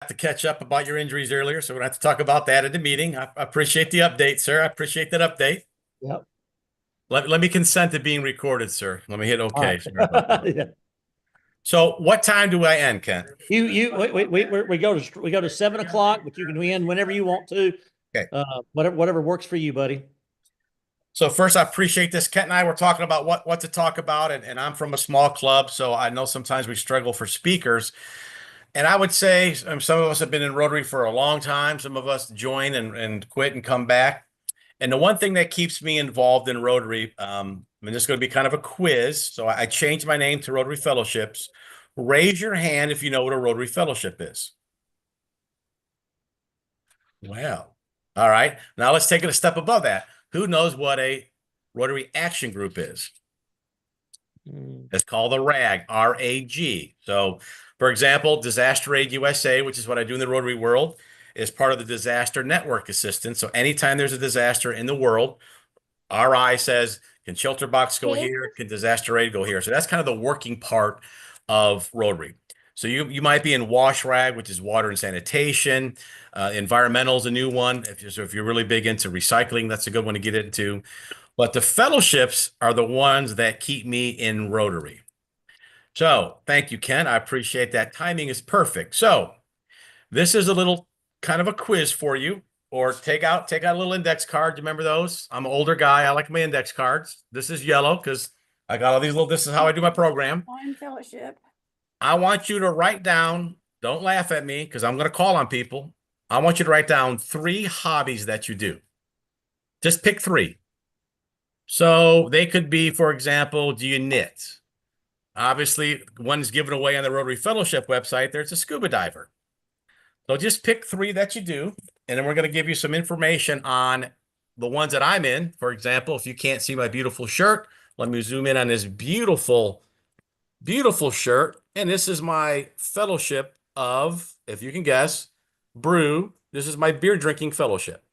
to catch up about your injuries earlier, so we're going to have to talk about that at the meeting. I appreciate the update, sir. I appreciate that update. Yep. Let me consent to being recorded, sir. Let me hit All OK. right. Sorry about that. Yeah. So what time do I end, Kent? We go to 7 o'clock, but you can end whenever you want to. Okay. Whatever works for you, buddy. So first, I appreciate this. Kent and I were talking about what to talk about, and I'm from a small club, so I know sometimes we struggle for speakers. And I would say some of us have been in Rotary for a long time. Some of us join and quit and come back. And the one thing that keeps me involved in Rotary, and this is going to be kind of a quiz. So I changed my name to Rotary Fellowships. Raise your hand if you know what a Rotary Fellowship is. Well, all right. Now let's take it a step above that. Who knows what a Rotary Action Group is? It's called a RAG, R-A-G. So, for example, Disaster Aid USA, which is what I do in the Rotary world, is part of the Disaster Network Assistance. So anytime there's a disaster in the world, RI says, can Shelter Box go here? Can Disaster Aid go here? So that's kind of the working part of Rotary. So you might be in WashRag, which is water and sanitation. Environmental is a new one. If you're really big into recycling, that's a good one to get into. But the fellowships are the ones that keep me in Rotary. So thank you, Ken. I appreciate that. Timing is perfect. So this is a little kind of a quiz for you, or take out a little index card. Do you remember those? I'm an older guy. I like my index cards. This is yellow because I got all these little, this is how I do my program. Wine Fellowship. I want you to write down, don't laugh at me because I'm going to call on people. I want you to write down 3 hobbies that you do. Just pick 3. So they could be, for example, do you knit? Obviously, one's given away on the Rotary Fellowship website. There's a scuba diver. So just pick 3 that you do, and then we're going to give you some information on the ones that I'm in. For example, if you can't see my beautiful shirt, let me zoom in on this beautiful, beautiful shirt. And this is my fellowship of, if you can guess, brew. This is my beer drinking fellowship.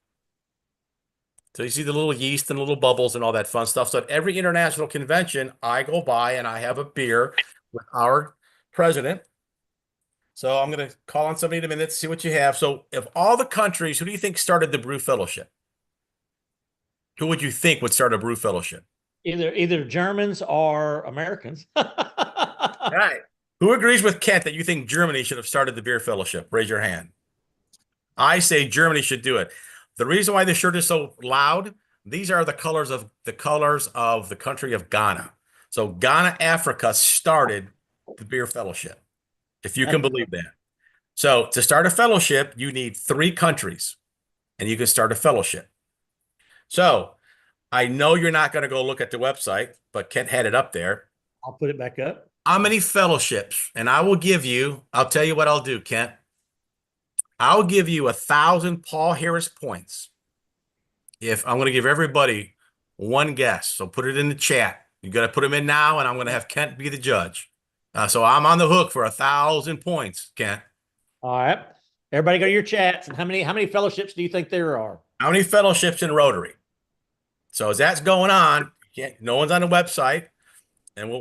So you see the little yeast and little bubbles and all that fun stuff. So at every international convention, I go by and I have a beer with our president. So I'm going to call on somebody in a minute to see what you have. So of all the countries, who do you think started the Brew Fellowship? Who would you think would start a Brew Fellowship? Either Germans or Americans. All right. Who agrees with Kent that you think Germany should have started the Beer Fellowship? Raise your hand. I say Germany should do it. The reason why this shirt is so loud, these are the colors of the country of Ghana. So Ghana, Africa started the Beer Fellowship, if you can believe that. So to start a fellowship, you need 3 countries, and you can start a fellowship. So I know you're not going to go look at the website, but Kent had it up there. I'll put it back up. How many fellowships? And I'll tell you what I'll do, Kent. I'll give you 1,000 Paul Harris points if I'm going to give everybody one guess. So put it in the chat. You got to put them in now, and I'm going to have Kent be the judge. So I'm on the hook for 1,000 points, Kent. All right. Everybody go to your chats. And how many fellowships do you think there are? How many fellowships in Rotary? So as that's going on, no one's on the website, and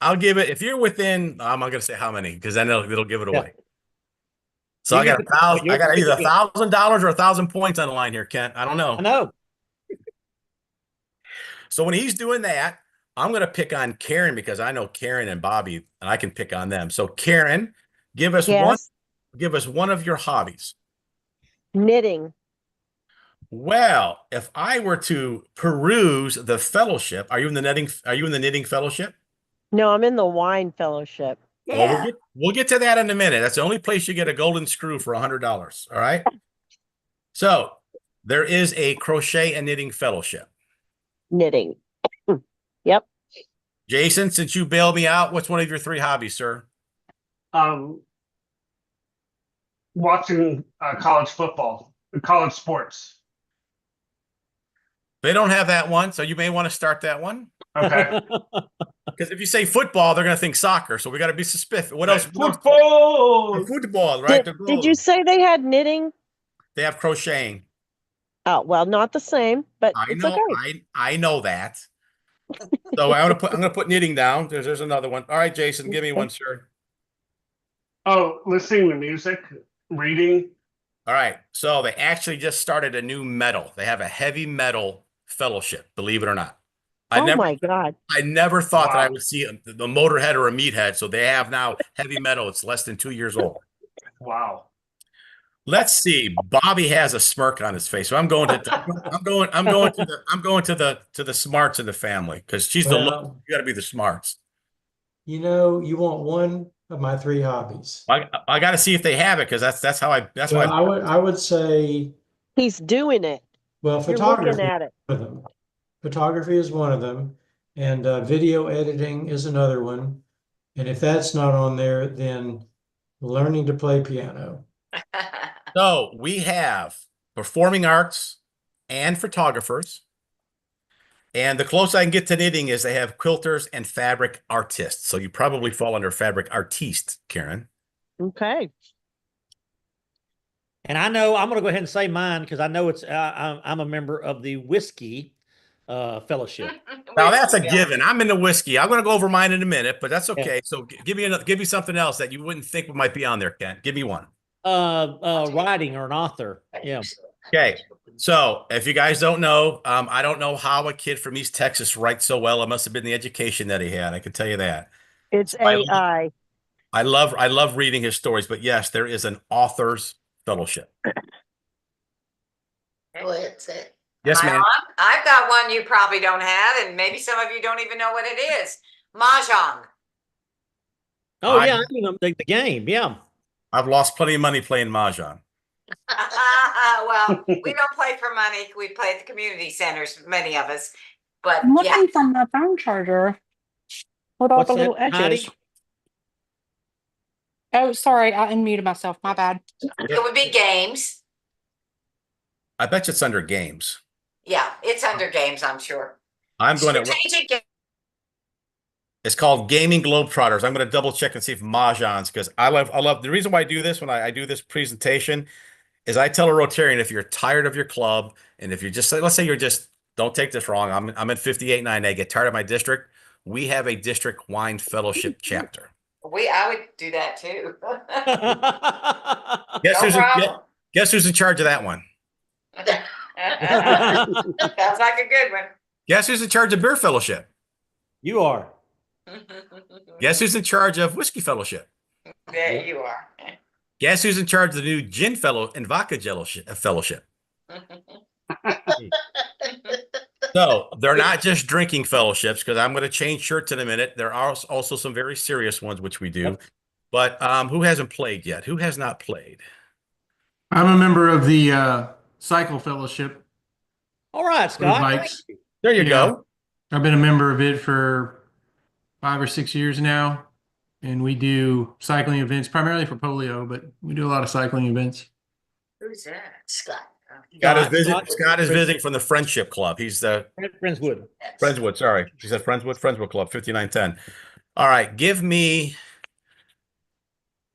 I'll give it, if you're within, I'm not going to say how many because then it'll give it away. Yeah. So I got either $1,000 or 1,000 points on the line here, Kent. I don't know. I know. So when he's doing that, I'm going to pick on Karen because I know Karen and Bobby, and I can pick on them. So Karen, give us one of your hobbies. Knitting. Well, if I were to peruse the fellowship, are you in the knitting fellowship? No, I'm in the wine fellowship. Yeah. Well, we'll get to that in a minute. That's the only place you get a golden screw for $100. All right. So there is a crochet and knitting fellowship. Knitting. Yep. Jason, since you bailed me out, what's one of your 3 hobbies, sir? Watching college football, college sports. They don't have that one, so you may want to start that one. Okay. Because if you say football, they're going to think soccer, so we got to be suspicious. What else? Football. Football, right? Did you say they had knitting? They have crocheting. Oh, well, not the same, but I it's know. okay. I know that. So I'm gonna put knitting down. There's another one. All right, Jason, give me one, sir. Oh, listening to music, reading. All right. So they actually just started a new metal. They have a heavy metal fellowship, believe it or not. Oh my God. I never thought that I Wow. would see the Motorhead or a Meathead. So they have now heavy metal. It's less than 2 years old. Wow. Let's see. Bobby has a smirk on his face. So I'm going to the smarts in the family because she's the low. Well, You got to be the smarts. you want one of my three hobbies. I got to see if they have it because that's how that's Well, why. I would say, He's doing it. well, You're looking photography at it. is one of them. Photography is one of them, and video editing is another one. And if that's not on there, then learning to play piano. So we have performing arts and photographers. And the closest I can get to knitting is they have quilters and fabric artists. So you probably fall under fabric artiste, Karen. Okay. And I know I'm going to go ahead and say mine because I know I'm a member of the whiskey fellowship. Now that's a given. I'm into whiskey. I'm going to go over mine in a minute, but that's okay. Yeah. So give me something else that you wouldn't think might be on there, Ken. Give me one. Writing or an author. Yeah. Okay. So if you guys don't know, I don't know how a kid from East Texas writes so well. It must have been the education that he had. I can tell you that. It's AI. I love reading his stories, but yes, there is an author's fellowship. What's it? Yes, Am I ma'am. on? I've got one you probably don't have, and maybe some of you don't even know what it is. Mahjong. Oh, I- yeah. I mean, the game. Yeah. I've lost plenty of money playing mahjong. Well, we don't play for money. We play at the community centers, many of us. But I'm yeah, looking for my phone charger with all What's the that, little Heidi? edges. Oh, sorry, I unmuted myself. My bad. it would be games. I bet you it's under games. Yeah, it's under games, I'm sure. I'm going to. Strategic game. It's called Gaming Globetrotters. I'm going to double check and see if mahjong's because I love the reason why I do this when I do this presentation is I tell a Rotarian if you're tired of your club and if you're just let's say you're just don't take this wrong. I'm at 58-9. I get tired of my district. We have a district wine fellowship chapter. I would do that too. Guess No who's problem. guess who's in charge of that one? Sounds like a good one. Guess who's in charge of beer fellowship? You are. Guess who's in charge of whiskey fellowship? There you are. Guess who's in charge of the new gin fellow and vodka fellowship? So they're not just drinking fellowships because I'm going to change shirts in a minute. There are also some very serious ones, which we do. Yep. But who hasn't played yet? Who has not played? I'm a member of the Cycle Fellowship All right, for Scott. bikes. There you Yeah. go. I've been a member of it for 5 or 6 years now, and we do cycling events primarily for polio, but we do a lot of cycling events. Who's that? Scott. Scott is visiting from the Friendship Club. He's the Friendswood. Friendswood. Sorry, she said Friendswood Club 5910. All right, give me.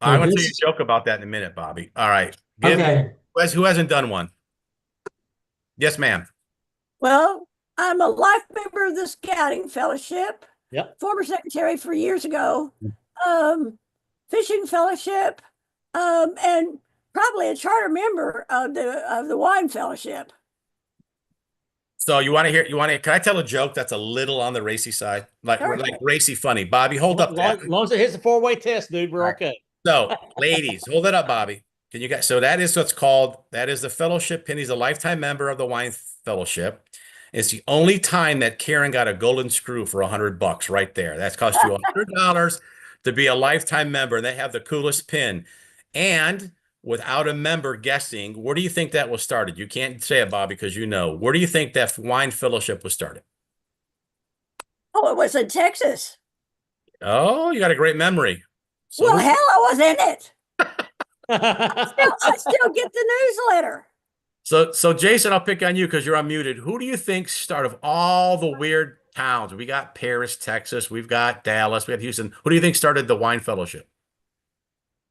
I'm going to tell you a joke about that in a minute, Bobby. All right, Okay. who hasn't done one? Yes, ma'am. Well, I'm a life member of the Scouting Fellowship. Yep. Former secretary for years ago. Fishing Fellowship, and probably a charter member of the Wine Fellowship. So can I tell a joke that's a little on the racy side? Like Sure. racy funny. Bobby, hold up that. As long as it hits the 4-way test, dude, we're All right. okay. So, ladies, hold it up, Bobby. Can you guys? So that is what's called. That is the fellowship. Penny's a lifetime member of the Wine Fellowship. It's the only time that Karen got a golden screw for $100 right there. That's cost you $100 to be a lifetime member. And they have the coolest pin. And without a member guessing, where do you think that was started? You can't say it, Bobby, because you know. Where do you think that Wine Fellowship was started? Oh, it was in Texas. Oh, you got a great memory. So Well, hell, I was in it. Well, I still get the newsletter. So Jason, I'll pick on you because you're unmuted. Who do you think started of all the weird towns? We got Paris, Texas. We've got Dallas. We got Houston. Who do you think started the Wine Fellowship?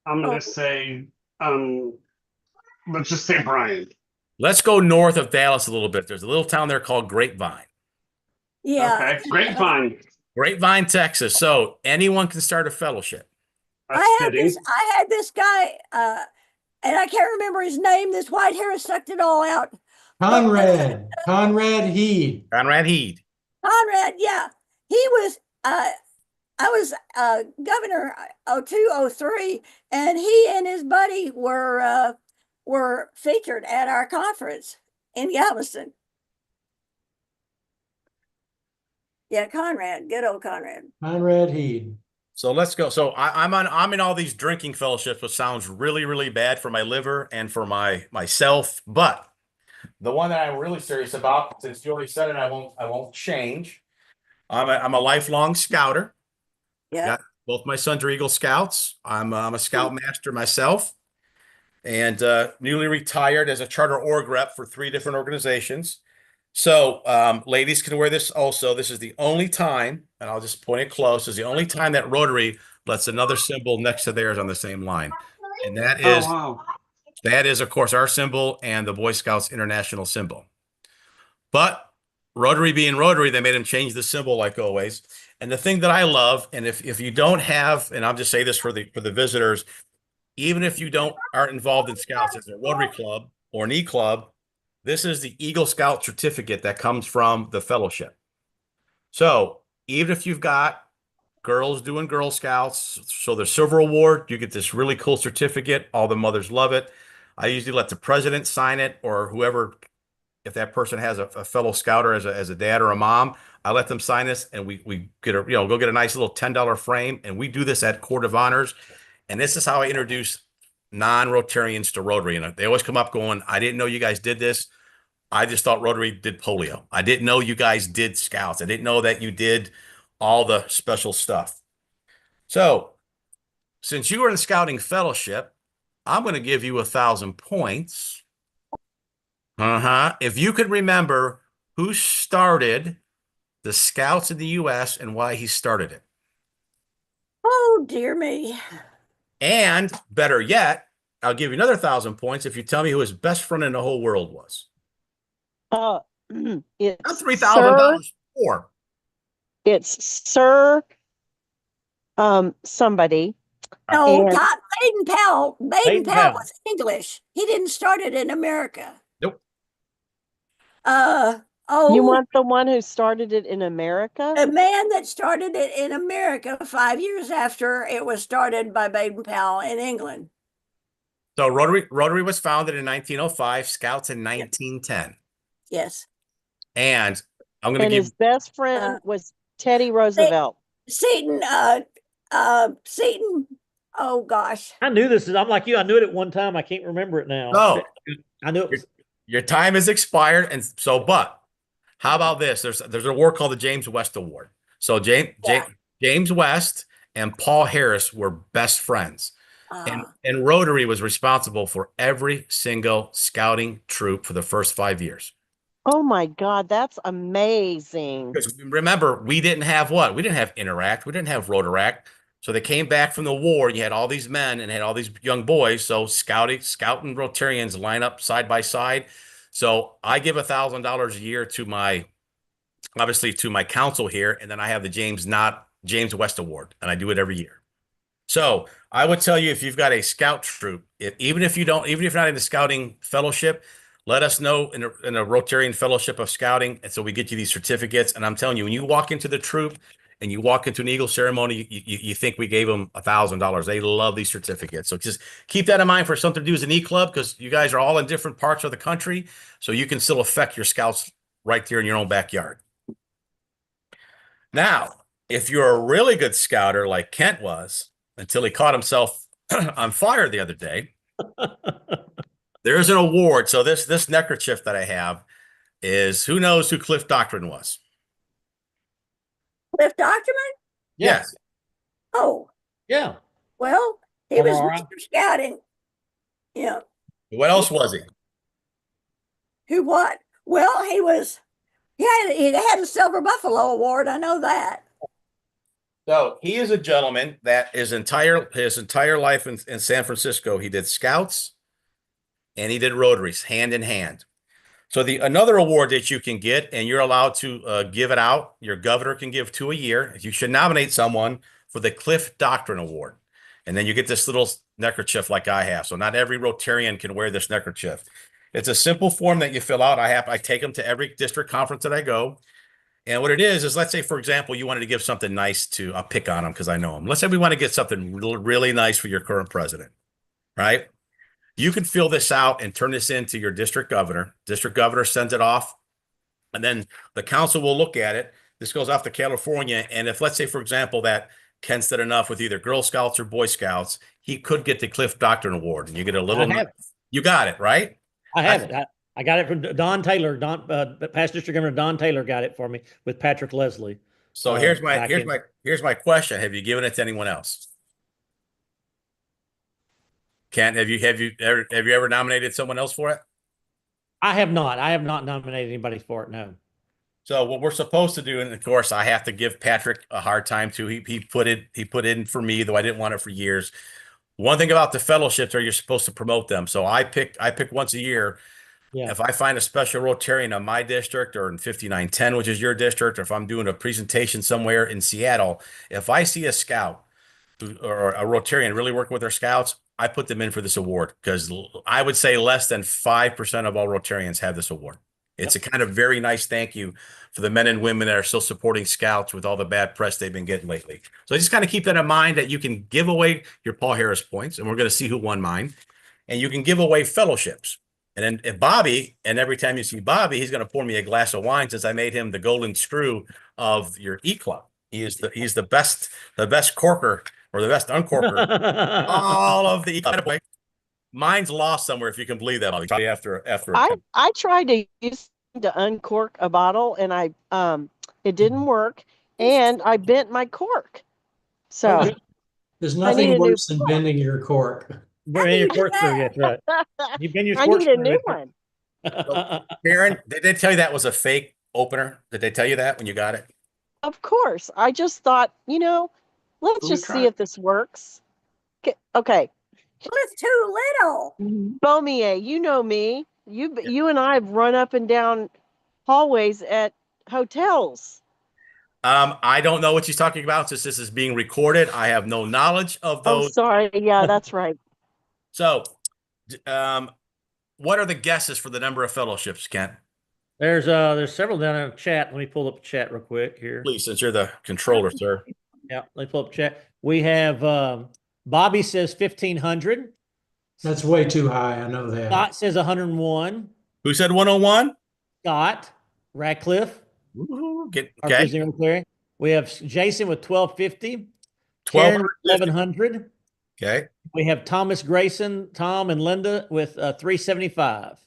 I'm gonna say, let's just say Brian. Let's go north of Dallas a little bit. There's a little town there called Grapevine. Yeah. Okay, Grapevine. Grapevine, Texas. So anyone can start a fellowship. That's fitting. I had this guy, and I can't remember his name. This white hair sucked it all out. Conrad Heed. Conrad Heed. Conrad, yeah. He was I was governor 0203, and he and his buddy were featured at our conference in Galveston. Yeah, Conrad, good old Conrad. Conrad Heed. So let's go. So I'm in all these drinking fellowships, which sounds really, really bad for my liver and for myself. But the one that I'm really serious about, since you already said it, I won't change. I'm a lifelong scouter. Yeah. Got both my sons are Eagle Scouts. I'm a scout master myself, and newly retired as a charter org rep for 3 different organizations. So ladies can wear this also. This is the only time, and I'll just point it close, is the only time that Rotary lets another symbol next to theirs on the same line. And that Oh, is, wow. of course, our symbol and the Boy Scouts International symbol. But Rotary being Rotary, they made him change the symbol like always. And the thing that I love, and if you don't have, and I'll just say this for the visitors, even if you aren't involved in Scouts as a Rotary Club or an E-Club, this is the Eagle Scout certificate that comes from the fellowship. So even if you've got girls doing Girl Scouts, so the Silver Award, you get this really cool certificate. All the mothers love it. I usually let the president sign it, or whoever, if that person has a fellow scouter as a dad or a mom, I let them sign this, and we get go get a nice little $10 frame, and we do this at Court of Honors. And this is how I introduce non-Rotarians to Rotary. And they always come up going, I didn't know you guys did this. I just thought Rotary did polio. I didn't know you guys did Scouts. I didn't know that you did all the special stuff. So since you were in the Scouting Fellowship, I'm going to give you 1,000 points. If you could remember who started the Scouts in the U.S. and why he started it. Oh, dear me. And better yet, I'll give you another 1,000 points if you tell me who his best friend in the whole world was. It's Not $3,000 more. It's Sir somebody. No, And- Baden Powell. Baden Powell Powell. was English. He didn't start it in America. Nope. You want the one who started it in America? the man that started it in America 5 years after it was started by Baden Powell in England. So Rotary was founded in 1905, Scouts in 1910. Yes. And I'm going to And give his best friend was Teddy Roosevelt. Seton, Seton, oh gosh. I knew this. I'm like you. I knew it at one time. I can't remember it now. No. I knew it was. your time has expired. And so, but how about this? There's an award called the James West Award. So James West and Paul Harris were best friends. And Rotary was responsible for every single scouting troop for the first 5 years. Oh my God, that's amazing. Because remember, we didn't have what? We didn't have Interact. We didn't have Rotaract. So they came back from the war. You had all these men and had all these young boys. So Scout and Rotarians line up side by side. So I give $1,000 a year to my council here, and then I have the James West Award, and I do it every year. So I would tell you, if you've got a scout troop, even if you're not in the Scouting Fellowship, let us know in a Rotarian Fellowship of Scouting, and so we get you these certificates. And I'm telling you, when you walk into the troop and you walk into an Eagle ceremony, you think we gave them $1,000. They love these certificates. So just keep that in mind for something to do as an E-Club, because you guys are all in different parts of the country, so you can still affect your scouts right there in your own backyard. Now, if you're a really good scouter like Kent was, until he caught himself on fire the other day, there's an award. So this neckerchief that I have is, who knows who Cliff Doctrine was? Cliff Dockerman? Yes. Oh, Yeah. well, he was Aurora. Mr. Scouting. Yeah. What else was he? Who what? Well, he had a Silver Buffalo Award. I know that. So he is a gentleman that his entire life in San Francisco, he did Scouts and he did Rotaries hand in hand. So another award that you can get, and you're allowed to give it out, your governor can give 2 a year. You should nominate someone for the Cliff Doctrine Award. And then you get this little neckerchief like I have. So not every Rotarian can wear this neckerchief. It's a simple form that you fill out. I take them to every district conference that I go. And what it is let's say, for example, you wanted to give something nice to, I'll pick on them because I know them. Let's say we want to get something really nice for your current president, right? You can fill this out and turn this into your district governor. District governor sends it off, and then the council will look at it. This goes off to California. And if, let's say, for example, that Kent's did enough with either Girl Scouts or Boy Scouts, he could get the Cliff Doctrine Award, and you get a little. You got it, right? I have it. I got it from Don Taylor. Past District Governor Don Taylor got it for me with Patrick Leslie. So here's my question. Have you given it to anyone else? Kent, have you ever nominated someone else for it? I have not. I have not nominated anybody for it. No. So what we're supposed to do, and of course, I have to give Patrick a hard time too. He put in for me, though I didn't want it for years. One thing about the fellowships are you're supposed to promote them. So I pick once a year. Yeah. If I find a special Rotarian in my district or in 5910, which is your district, or if I'm doing a presentation somewhere in Seattle, if I see a scout or a Rotarian really working with their scouts, I put them in for this award because I would say less than 5% of all Rotarians have this award. It's a kind of very nice thank you for the men and women that are still supporting scouts with all the bad press they've been getting lately. So just kind of keep that in mind that you can give away your Paul Harris points, and we're going to see who won mine. And you can give away fellowships. And then if Bobby, and every time you see Bobby, he's going to pour me a glass of wine since I made him the golden screw of your E Club. He's the best corker or the best uncorker. All of the E Club. Mine's lost somewhere, if you can believe that. Bobby. After I tried to use to uncork a bottle and it didn't work, and I bent my cork. So There's I need nothing a new worse than bending your cork. Bend your cork screw. That's right. You bend your I cork need a screw. new one. Karen, did they tell you that was a fake opener? Did they tell you that when you got it? Of course. I just thought, let's Let me just try see it. if this works. Okay. It was too little. Beaumier, you know me. You and I have run up and down hallways at hotels. I don't know what she's talking about since this is being recorded. I have no knowledge of Oh, those. sorry. Yeah, that's right. So, what are the guesses for the number of fellowships, Kent? There's several down in the chat. Let me pull up the chat real quick here. Please, since you're the controller, sir. Yeah, let me pull up the chat. We have Bobby says 1,500. That's way too high. I know that. Scott says 101. Who said 101? Scott Radcliffe. Ooh, Our okay. visiting Rotarian. We have Jason with 1,250. 1,250. 1,100. Okay. We have Thomas Grayson, Tom, and Linda with 375.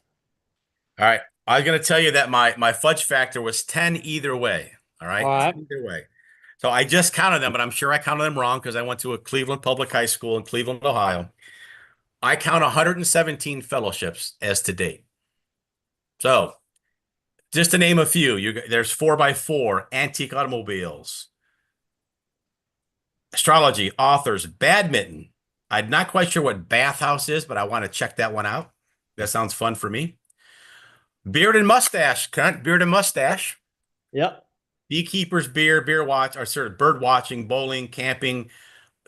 All right. I was going to tell you that my fudge factor was 10 either way. All right. All right. Either way. So I just counted them, but I'm sure I counted them wrong because I went to a Cleveland Public High School in Cleveland, Ohio. I count 117 fellowships as to date. So just to name a few, there's 4x4, antique automobiles, astrology, authors, badminton. I'm not quite sure what bathhouse is, but I want to check that one out. That sounds fun for me. Beard and mustache, Kent, beard and mustache. Yep. Beekeepers, beer watch, or sort of bird watching, bowling, camping,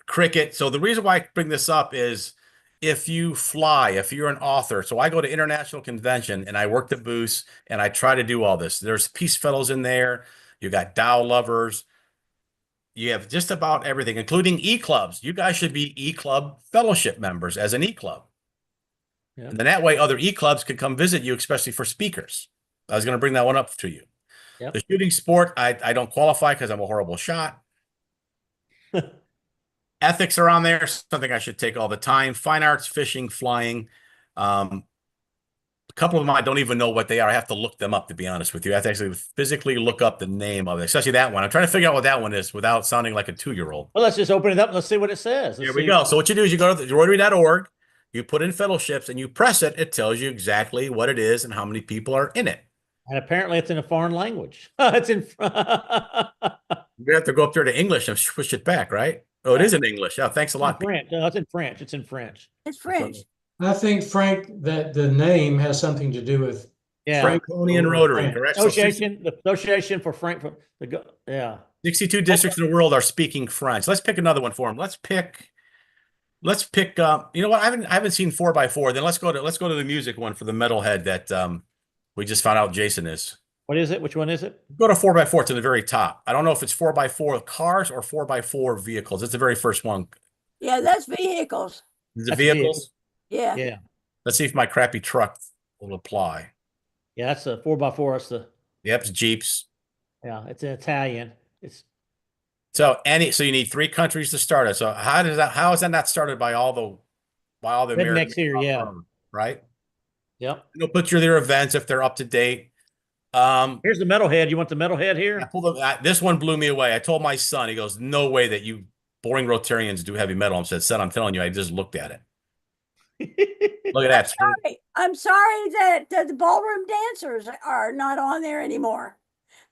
cricket. So the reason why I bring this up is if you fly, if you're an author. So I go to international convention and I work the booths and I try to do all this. There's Peace Fellows in there. You got Dow lovers. You have just about everything, including E-clubs. You guys should be E-club fellowship members as an E-club. Yeah. And then that way other E-clubs can come visit you, especially for speakers. I was going to bring that one up to you. Yep. The shooting sport, I don't qualify because I'm a horrible shot. Ethics are on there, something I should take all the time. Fine arts, fishing, flying. A couple of them, I don't even know what they are. I have to look them up, to be honest with you. I have to actually physically look up the name of it, especially that one. I'm trying to figure out what that one is without sounding like a 2-year-old. Well, let's just open it up and let's see what it says. Here we go. So what you do is you go to Rotary.org, you put in fellowships, and you press it. It tells you exactly what it is and how many people are in it. And apparently it's in a foreign language. It's in You have to go up there to English and switch it back, right? Oh, it is in English. Oh, thanks a lot. French. No, it's in French. It's in French. It's French. I think, Frank, that the name has something to do with Yeah. Franconian Rotary, correct? So The Association for Frankfurt. Yeah. 62 districts in the world are speaking French. Let's pick another one for them. Let's pick let's pick you know what? I haven't seen 4x4. Then let's go to the music one for the metalhead that we just found out Jason is. What is it? Which one is it? Go to 4x4 to the very top. I don't know if it's 4x4 cars or 4x4 vehicles. It's the very first one. Yeah, that's vehicles. The That's vehicles. Yeah. Yeah. Let's see if my crappy truck will apply. Yeah, that's a 4x4. That's the Yep, it's Jeeps. yeah, it's in Italian. It's So you need 3 countries to start it. So how is that not started by all the rednecks here, yeah. right? Yep. You'll put their events if they're up to date. Here's the metalhead. You want the metalhead here? This one blew me away. I told my son, he goes, "No way that you boring Rotarians do heavy metal." I said, "Son, I'm telling you, I just looked at it. Look at that." I'm sorry that the ballroom dancers are not on there anymore.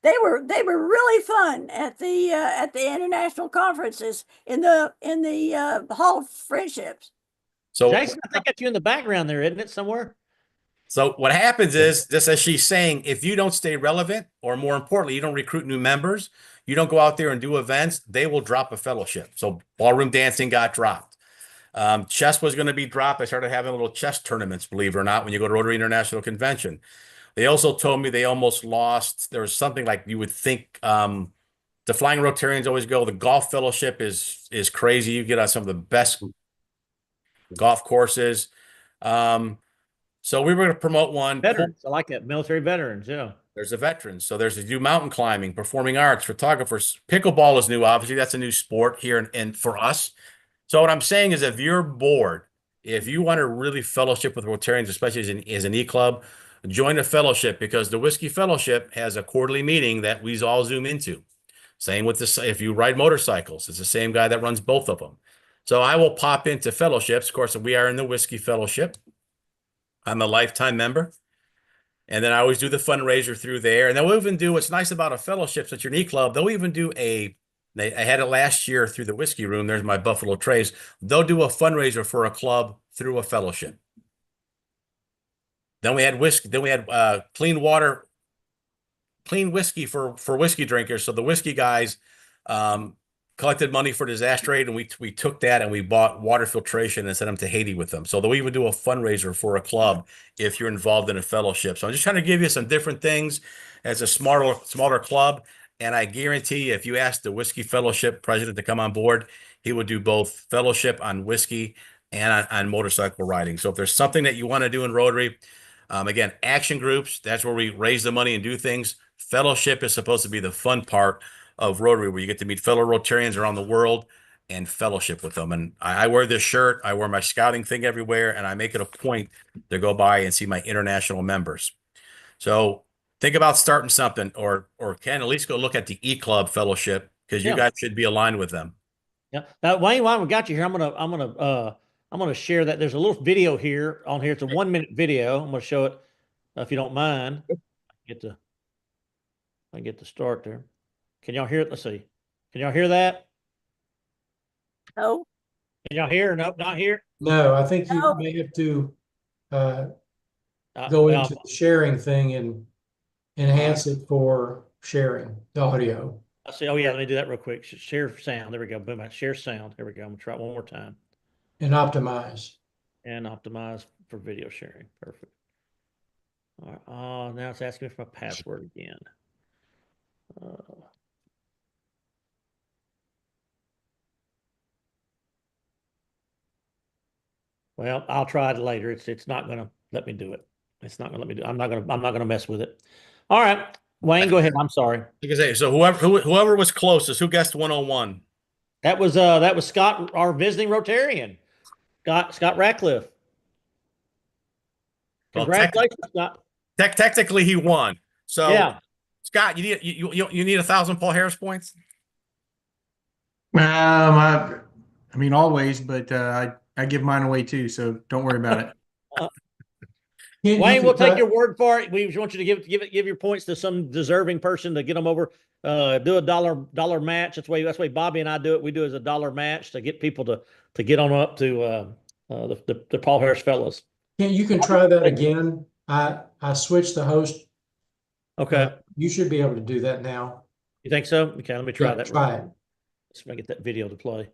They were really fun at the international conferences in the Hall of Friendships. So Jason, I think that's you in the background there, isn't it? Somewhere. So what happens is, just as she's saying, if you don't stay relevant, or more importantly, you don't recruit new members, you don't go out there and do events, they will drop a fellowship. So ballroom dancing got dropped. Chess was going to be dropped. I started having little chess tournaments, believe it or not, when you go to Rotary International Convention. They also told me they almost lost. There was something like you would think the Flying Rotarians always go. The golf fellowship is crazy. You get on some of the best golf courses. So we were going to promote one. Veterans. I like that. Military veterans. Yeah. There's the veterans. So there's do mountain climbing, performing arts, photographers. Pickleball is new. Obviously, that's a new sport here and for us. So what I'm saying is, if you're bored, if you want to really fellowship with Rotarians, especially as an e-club, join a fellowship, because the Whiskey Fellowship has a quarterly meeting that we all Zoom into. Same with this. If you ride motorcycles, it's the same guy that runs both of them. So I will pop into fellowships. Of course, we are in the Whiskey Fellowship. I'm a lifetime member. And then I always do the fundraiser through there. And then we'll even do, what's nice about a fellowship, since you're an e-club, they'll even do I had it last year through the Whiskey Room. There's my Buffalo Trays. They'll do a fundraiser for a club through a fellowship. Then we had whiskey. Then we had clean whiskey for whiskey drinkers. So the whiskey guys collected money for disaster aid, and we took that and we bought water filtration and sent them to Haiti with them. So they'll even do a fundraiser for a club if you're involved in a fellowship. So I'm just trying to give you some different things as a smaller club. And I guarantee you, if you ask the Whiskey Fellowship president to come on board, he would do both fellowship on whiskey and on motorcycle riding. So if there's something that you want to do in Rotary, again, action groups, that's where we raise the money and do things. Fellowship is supposed to be the fun part of Rotary, where you get to meet fellow Rotarians around the world and fellowship with them. And I wear this shirt, I wear my scouting thing everywhere, and I make it a point to go by and see my international members. So think about starting something, or can at least go look at the E-Club Fellowship, because you guys should be aligned with them. Yeah. Now, Wayne, while we got you here, I'm gonna share that. There's a little video here on here. It's a 1-minute video. I'm gonna show it if you don't mind. I get to start there. Can y'all hear it? Let's see. Can y'all hear that? No. Can y'all hear? Nope, not here. No, I think you No. may have to go into the sharing thing and enhance it for sharing the audio. I see. Oh yeah, let me do that real quick. Share sound. There we go. Boom. Share sound. Here we go. I'm gonna try it one more time. And optimize. And optimize for video sharing. Perfect. All right. Oh, now it's asking me for my password again. Well, I'll try it later. It's not gonna let me do it. It's not gonna let me do it. I'm not gonna mess with it. All right. Wayne, go ahead. I'm sorry. Like I say, so whoever was closest, who guessed 101? That was Scott, our visiting Rotarian. Scott Ratcliffe. Well, Congratulations, Scott. Technically, he won. So Yeah. Scott, you need 1,000 Paul Harris points. I mean, always, but I give mine away too, so don't worry about it. Wayne, we'll take your word for it. We want you to give your points to some deserving person to get them over. Do a dollar match. That's way Bobby and I do it. We do it as a dollar match to get people to get on up to the Paul Harris fellows. You can try that again. I switched the host. Okay. You should be able to do that now. You think so? Okay, let me try that. Try it. Let's get that video to play.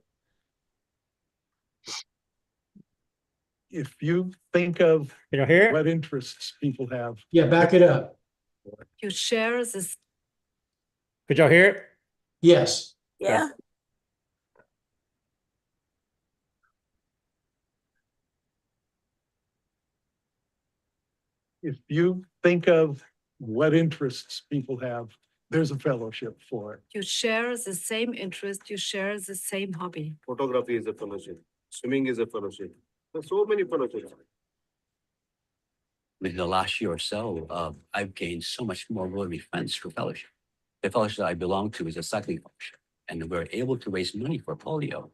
If you think of Can you hear it? what interests people have, Yeah, back it up. You share this. Could y'all hear it? Yes. Yeah. if you think of what interests people have, there's a fellowship for it. You share the same interest. You share the same hobby. Photography is a fellowship. Swimming is a fellowship. There's so many fellowships. In the last year or so, I've gained so much more Rotary friends through fellowship. The fellowship I belong to is a cycling fellowship, and we're able to raise money for polio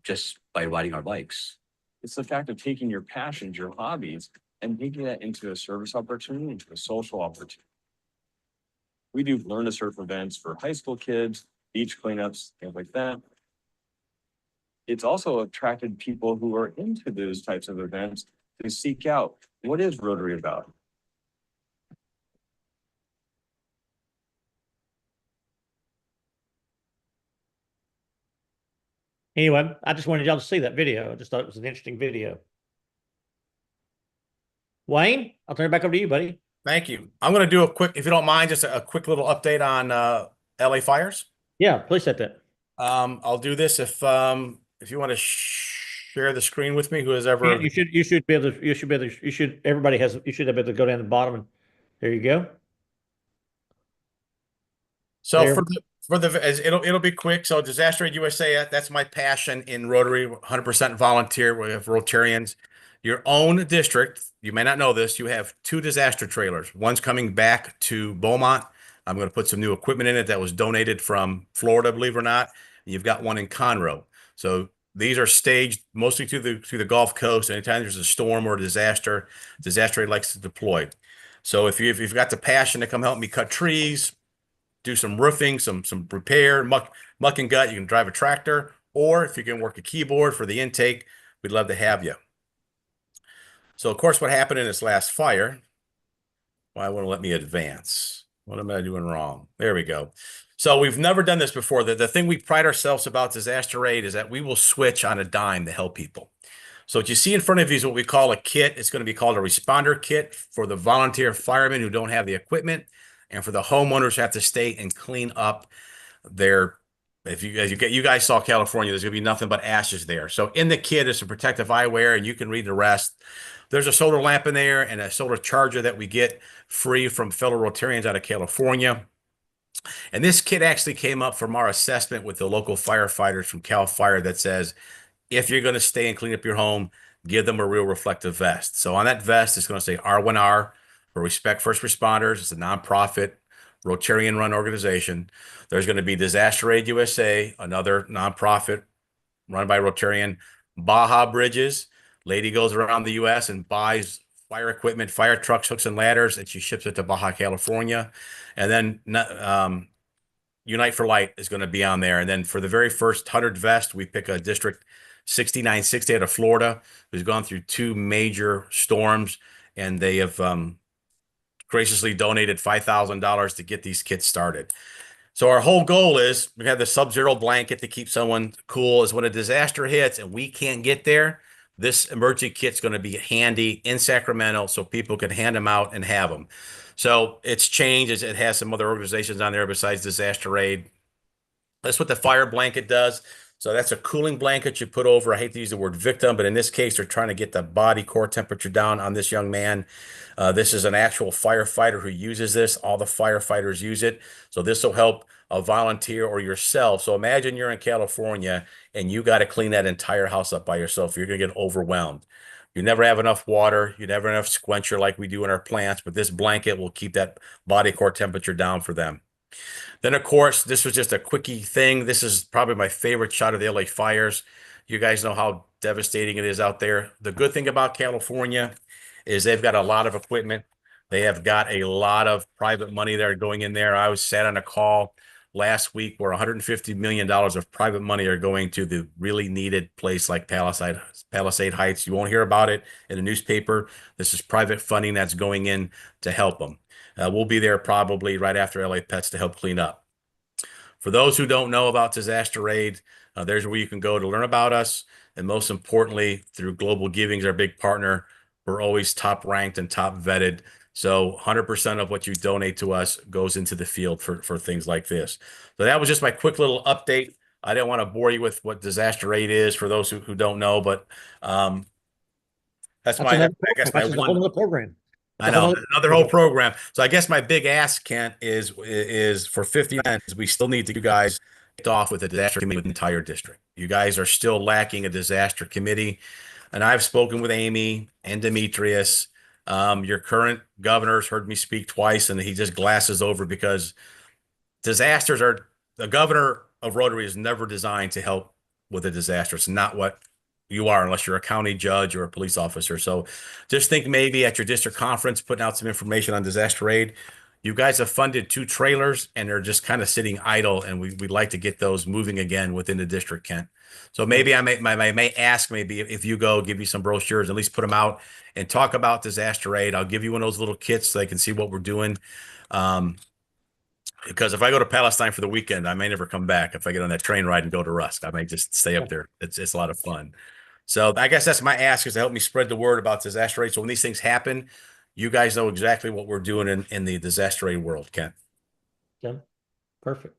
just by riding our bikes. It's the fact of taking your passions, your hobbies, and making that into a service opportunity, into a social opportunity. We do learn to surf events for high school kids, beach cleanups, things like that. It's also attracted people who are into those types of events to seek out, what is Rotary about? Anyway, I just wanted y'all to see that video. I just thought it was an interesting video. Wayne, I'll turn it back over to you, buddy. Thank you. I'm going to do a quick, if you don't mind, just a quick little update on LA fires. Yeah, please set that. I'll do this if you want to share the screen with me, who has ever. You should be able to, everybody has, you should be able to go down to the bottom and there you go. So There. it'll be quick. So Disaster Aid USA, that's my passion in Rotary, 100% volunteer. We have Rotarians. Your own district, you may not know this, you have 2 disaster trailers. One's coming back to Beaumont. I'm going to put some new equipment in it that was donated from Florida, believe it or not. You've got one in Conroe. So these are staged mostly through the Gulf Coast. Anytime there's a storm or a disaster aid likes to deploy. So if you've got the passion to come help me cut trees, do some roofing, some repair, muck and gut, you can drive a tractor, or if you can work a keyboard for the intake, we'd love to have you. So of course, what happened in this last fire? Why won't it let me advance? What am I doing wrong? There we go. So we've never done this before. The thing we pride ourselves about Disaster Aid is that we will switch on a dime to help people. So what you see in front of you is what we call a kit. It's going to be called a responder kit for the volunteer firemen who don't have the equipment, and for the homeowners who have to stay and clean up their. You guys saw California, there's going to be nothing but ashes there. So in the kit is some protective eyewear, and you can read the rest. There's a solar lamp in there and a solar charger that we get free from fellow Rotarians out of California. And this kit actually came up from our assessment with the local firefighters from Cal Fire that says, if you're going to stay and clean up your home, give them a real reflective vest. So on that vest, it's going to say R1R for Respect First Responders. It's a nonprofit Rotarian run organization. There's going to be Disaster Aid USA, another nonprofit run by Rotarian. Baja Bridges. Lady goes around the U.S. and buys fire equipment, fire trucks, hooks and ladders, and she ships it to Baja California. And then Unite for Light is going to be on there. And then for the very first 100 vest, we pick a district 6960 out of Florida, who's gone through 2 major storms, and they have graciously donated $5,000 to get these kits started. So our whole goal is we have the sub-zero blanket to keep someone cool. Is when a disaster hits and we can't get there, this emergency kit's going to be handy in Sacramento so people can hand them out and have them. So it's changed. It has some other organizations on there besides Disaster Aid. That's what the fire blanket does. So that's a cooling blanket you put over. I hate to use the word victim, but in this case, they're trying to get the body core temperature down on this young man. This is an actual firefighter who uses this. All the firefighters use it. So this will help a volunteer or yourself. So imagine you're in California and you got to clean that entire house up by yourself. You're going to get overwhelmed. You never have enough water. You never have enough squencher like we do in our plants, but this blanket will keep that body core temperature down for them. Then, of course, this was just a quickie thing. This is probably my favorite shot of the LA fires. You guys know how devastating it is out there. The good thing about California is they've got a lot of equipment. They have got a lot of private money that are going in there. I was sat on a call last week where $150 million of private money are going to the really needed place like Palisade Heights. You won't hear about it in the newspaper. This is private funding that's going in to help them. We'll be there probably right after LA Pets to help clean up. For those who don't know about Disaster Aid, there's where you can go to learn about us. And most importantly, through Global Giving, our big partner, we're always top ranked and top vetted. So 100% of what you donate to us goes into the field for things like this. So that was just my quick little update. I didn't want to bore you with what disaster aid is for those who don't know, but that's my, I guess my That's a one. whole other program. I know another whole program. So I guess my big ask, Kent, is for 50 cents, we still need to you guys get off with a disaster committee with the entire district. You guys are still lacking a disaster committee. And I've spoken with Amy and Demetrius. Your current governor's heard me speak twice, and he just glasses over because disasters are, the governor of Rotary is never designed to help with a disaster. It's not what you are unless you're a county judge or a police officer. So just think maybe at your district conference, putting out some information on disaster aid. You guys have funded 2 trailers and they're just kind of sitting idle, and we'd like to get those moving again within the district, Kent. So maybe I may ask, maybe if you go, give you some brochures, at least put them out and talk about disaster aid. I'll give you one of those little kits so they can see what we're doing. Because if I go to Palestine for the weekend, I may never come back. If I get on that train ride and go to Rusk, I may just stay up there. It's a lot of fun. So I guess that's my ask, is to help me spread the word about disaster aid. So when these things happen, you guys know exactly what we're doing in the disaster aid world, Kent. Yeah, perfect.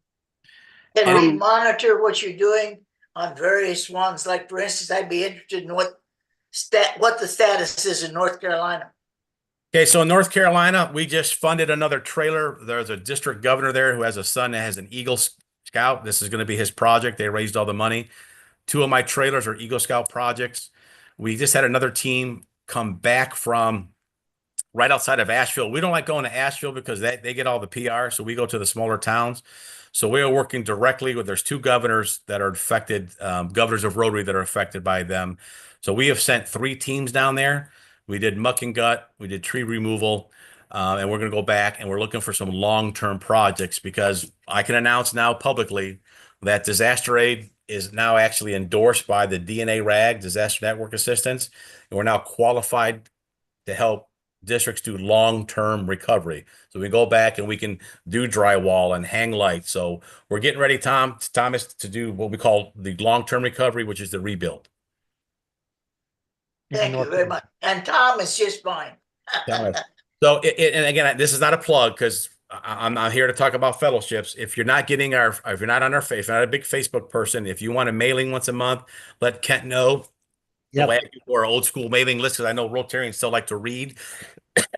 Can we monitor what you're doing on various ones? Like, for instance, I'd be interested in what the status is in North Carolina. Okay, so in North Carolina, we just funded another trailer. There's a district governor there who has a son that has an Eagle Scout. This is going to be his project. They raised all the money. 2 of my trailers are Eagle Scout projects. We just had another team come back from right outside of Asheville. We don't like going to Asheville because they get all the PR, so we go to the smaller towns. So we are working directly with, there's 2 governors that are affected, governors of Rotary that are affected by them. So we have sent 3 teams down there. We did muck and gut, we did tree removal, and we're going to go back and we're looking for some long-term projects, because I can announce now publicly that disaster aid is now actually endorsed by the DNA RAG, Disaster Network Assistance, and we're now qualified to help districts do long-term recovery. So we go back and we can do drywall and hang lights. So we're getting ready, Thomas, to do what we call the long-term recovery, which is the rebuild. Thank you very much. And Tom is just fine. So, and again, this is not a plug, because I'm not here to talk about fellowships. If you're not getting if you're not on our face, not a big Facebook person, if you want a mailing once a month, let Kent know. Yep. Or old school mailing list, because I know Rotarians still like to read,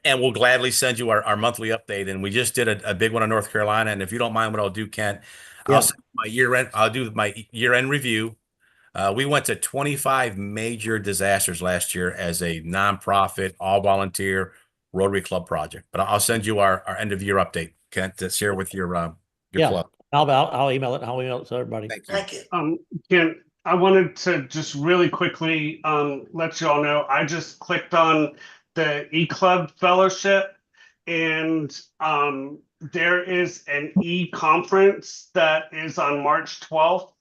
and we'll gladly send you our monthly update. And we just did a big one in North Carolina. And if you don't mind what I'll do, Kent, I'll do my year-end review. We went to 25 major disasters last year as a nonprofit, all volunteer Rotary Club project. But I'll send you our end of year update, Kent, to share with your club. I'll email it. I'll email it to everybody. Thank you. Kent, I wanted to just really quickly let you all know, I just clicked on the E-Club Fellowship, and there is an E-Conference that is on March 12th.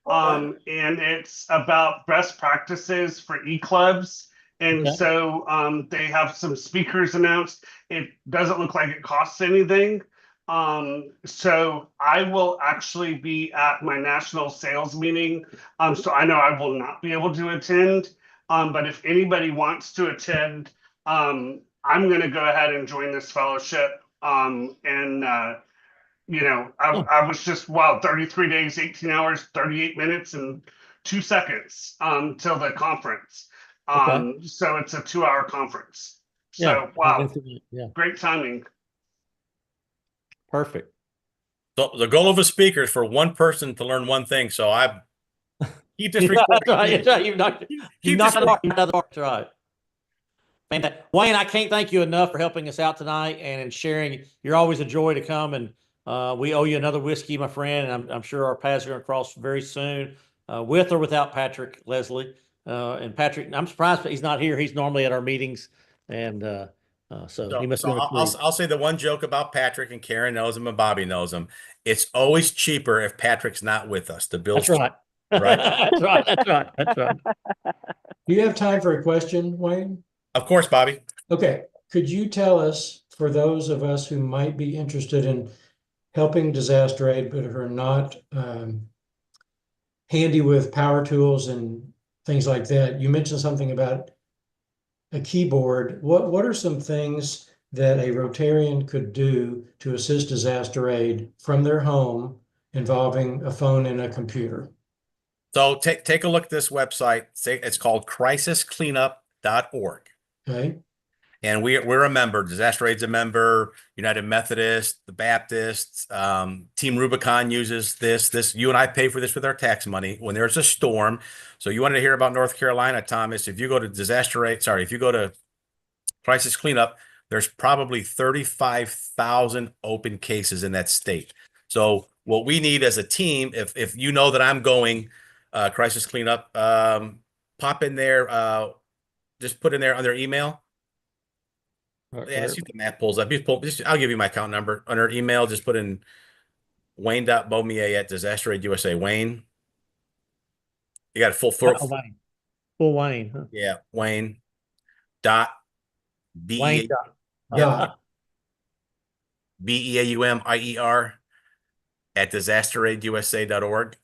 And it's about best practices for E-Clubs. And so they have some speakers announced. It doesn't look like it costs anything. So I will actually be at my national sales meeting. So I know I will not be able to attend. But if anybody wants to attend, I'm going to go ahead and join this fellowship. You know, I was just, 33 days, 18 hours, 38 minutes, and 2 seconds till the conference. So it's a 2-hour conference. So, great timing. Perfect. So the goal of a speaker is for one person to learn one thing. So I keep this recording. That's right. You knocked another part. That's right. Fantastic. Wayne, I can't thank you enough for helping us out tonight and sharing. You're always a joy to come, and we owe you another whiskey, my friend. And I'm sure our paths are going to cross very soon, with or without Patrick Leslie. And Patrick, I'm surprised that he's not here. He's normally at our meetings, and so he must. I'll say the one joke about Patrick, and Karen knows him and Bobby knows him. It's always cheaper if Patrick's not with us to build. That's right. Right. That's right. That's right. That's right. Do you have time for a question, Wayne? Of course, Bobby. Okay. Could you tell us, for those of us who might be interested in helping disaster aid, but are not handy with power tools and things like that. You mentioned something about a keyboard. What are some things that a Rotarian could do to assist disaster aid from their home involving a phone and a computer? So take a look at this website. It's called crisiscleanup.org. Okay. And we're a member. Disaster Aid's a member. United Methodist, the Baptists, Team Rubicon uses this. You and I pay for this with our tax money when there's a storm. So you wanted to hear about North Carolina, Thomas? If you go to if you go to Crisis Cleanup, there's probably 35,000 open cases in that state. So what we need as a team, if you know that I'm going Crisis Cleanup, pop in there, just put in there on their email. Yeah, see if the map pulls up. I'll give you my account number. Under email, just put in Wayne.Beaumier at Disaster Aid USA. Wayne. You got a full Wayne. Full Wayne, huh? Yeah, Wayne dot Wayne BEAUMIER at disasteraidusa.org.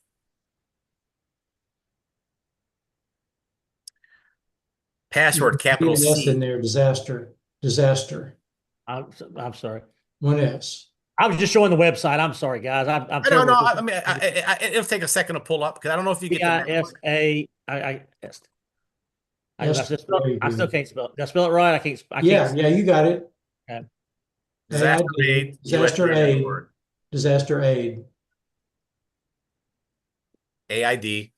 Password capital S in C. there, disaster. I'm sorry. One S. I was just showing the website. I'm sorry, guys. I'm I don't know. I mean, it'll take a second to pull up because I don't know if you get the B-I-S-A-I-S. I still can't spell it. Did I spell it right? I can't. Yeah, you got it. Okay. Disaster aid. AID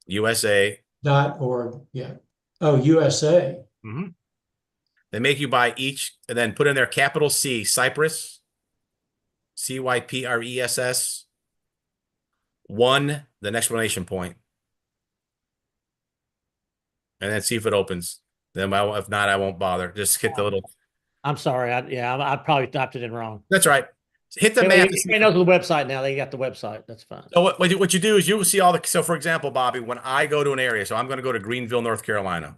USA. .org. Yeah. Oh, USA. Mm-hmm. They make you buy each and then put in their capital C, Cypress, CYPRESS, one, the exclamation point, and then see if it opens. Then if not, I won't bother. Just hit the little. I'm sorry. I probably typed it in wrong. That's right. Hit the map. They know the website now. They got the website. That's fine. So what you do is you see so for example, Bobby, when I go to an area, so I'm going to go to Greenville, North Carolina,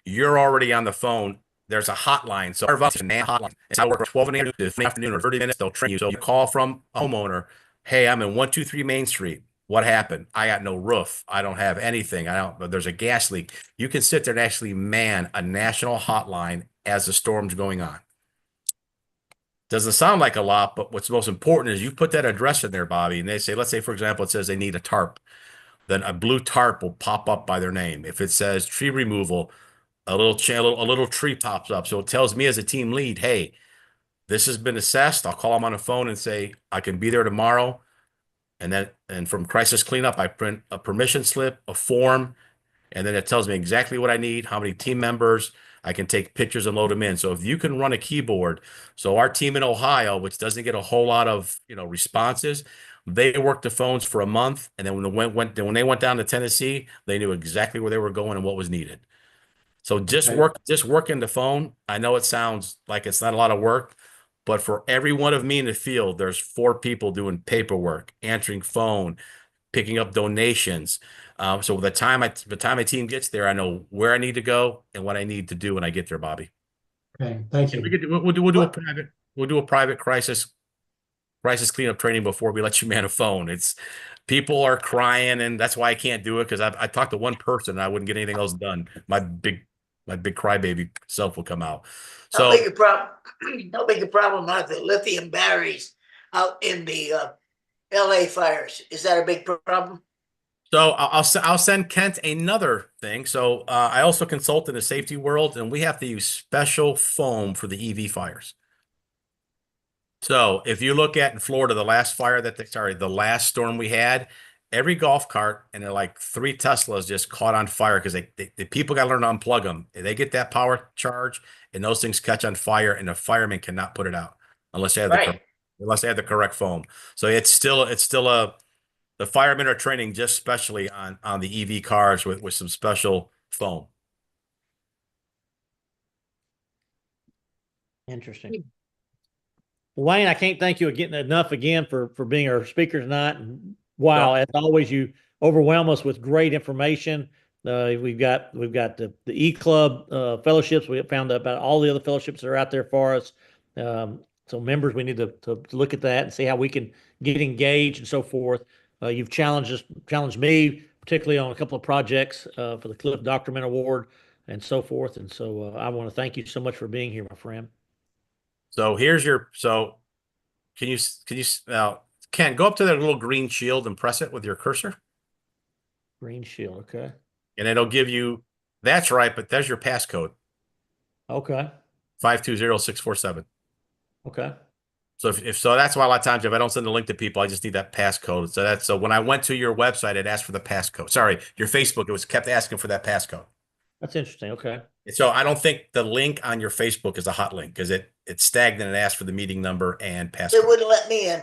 you're already on the phone. There's a hotline. So our hotline. It's I work 12 in the afternoon or 30 minutes. They'll train you. So you call from a homeowner. Hey, I'm in 123 Main Street. What happened? I got no roof. I don't have anything. There's a gas leak. You can sit there and actually man a national hotline as the storm's going on. Doesn't sound like a lot, but what's most important is you put that address in there, Bobby, and they say, let's say, for example, it says they need a tarp. Then a blue tarp will pop up by their name. If it says tree removal, a little tree pops up. So it tells me as a team lead, hey, this has been assessed. I'll call them on the phone and say, I can be there tomorrow. And from crisis cleanup, I print a permission slip, a form, and then it tells me exactly what I need, how many team members. I can take pictures and load them in. So if you can run a keyboard, so our team in Ohio, which doesn't get a whole lot of responses, they worked the phones for a month, and then when they went down to Tennessee, they knew exactly where they were going and what was needed. So just working the phone. I know it sounds like it's not a lot of work, but for every one of me in the field, there's 4 people doing paperwork, answering phone, picking up donations. So by the time my team gets there, I know where I need to go and what I need to do when I get there, Bobby. Okay, thank you. We'll do a private crisis cleanup training before we let you man a phone. It's people are crying, and that's why I can't do it because I talked to one person and I wouldn't get anything else done. My big crybaby self will come out. So how big a problem are the lithium batteries out in the LA fires? Is that a big problem? So I'll send Kent another thing. So I also consult in the safety world, and we have to use special foam for the EV fires. So if you look at in Florida, the last storm we had, every golf cart and they're like 3 Teslas just caught on fire because the people got to learn to unplug them. They get that power charge, and those things catch on fire, and the firemen cannot put it out unless they have the correct foam. So it's still the firemen are training just specially on the EV cars with some special foam. Interesting. Wayne, I can't thank you enough again for being our speaker tonight. And wow, as always, you overwhelm us with great information. We've got the E-Club fellowships. We have found out about all the other fellowships that are out there for us. So members, we need to look at that and see how we can get engaged and so forth. You've challenged me, particularly on a couple of projects for the Cliff Doctorman Award and so forth. And so I want to thank you so much for being here, my friend. So here's your, so can you now, Ken, go up to that little green shield and press it with your cursor. Green shield, okay. And it'll give you, that's right, but there's your passcode. Okay. 520647. Okay. So if so, that's why a lot of times if I don't send the link to people, I just need that passcode. So when I went to your website, it asked for the passcode. Sorry, your Facebook, it was kept asking for that passcode. That's interesting. Okay. So I don't think the link on your Facebook is a hot link because it's stagnant and asked for the meeting number and passcode. They wouldn't let me in.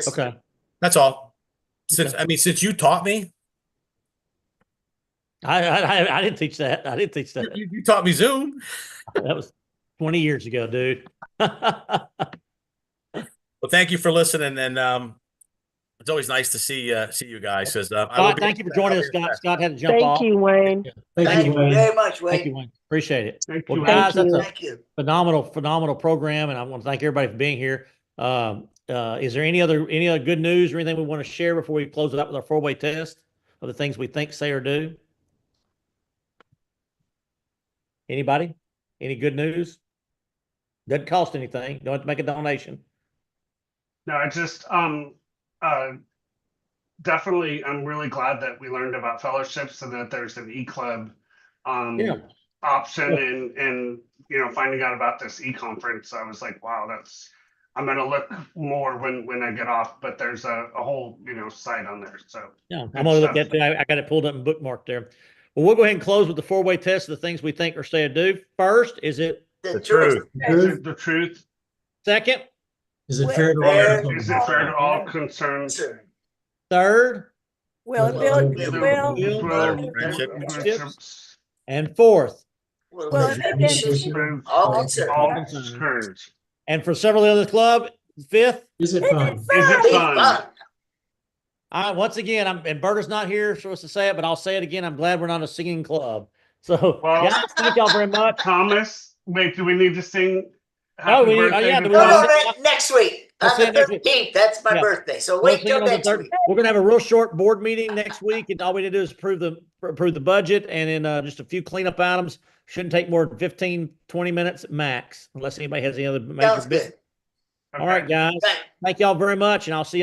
Okay. That's all. Since you taught me. I didn't teach that. I didn't teach that. You taught me Zoom. That was 20 years ago, dude. Well, thank you for listening, and it's always nice to see you guys. Scott, thank you for joining us, Scott. Scott had to jump off. Thank you, Wayne. Thank you very much, Wayne. Thank you, Wayne. Appreciate it. Thank Well, you, guys, Wayne. that's Thank a you. phenomenal program, and I want to thank everybody for being here. Is there any other good news or anything we want to share before we close it up with our 4-way test of the things we think, say, or do? Anybody? Any good news? Doesn't cost anything. Don't have to make a donation. No, I just definitely I'm really glad that we learned about fellowships and that there's an e-club option and finding out about this e-conference. I was like, wow, I'm gonna look more when I get off, but there's a whole site on there. So yeah, I'm gonna look at it. I got it pulled up and bookmarked there. Well, we'll go ahead and close with the 4-way test of the things we think or say or do. First, is it the truth? The truth. Second, is it fair to all concerned? Is it fair to all concerned? Third, Will it build friendships. And fourth, will it make all All concerned? concerned. and for several of the club, fifth, Is it fun? Is it fun? Once again, and Berta's not here for us to say it, but I'll say it again. I'm glad we're not a singing club. So, guys, thank y'all very much. Thomas, wait, do we need to sing? Next week. On the 13th, that's my birthday. So wait till next week. We're gonna have a real short board meeting next week, and all we need to do is approve the budget and then just a few cleanup items. Shouldn't take more than 15-20 minutes max, unless anybody has any other major business. All right, guys. Thank y'all very much, and I'll see y'all.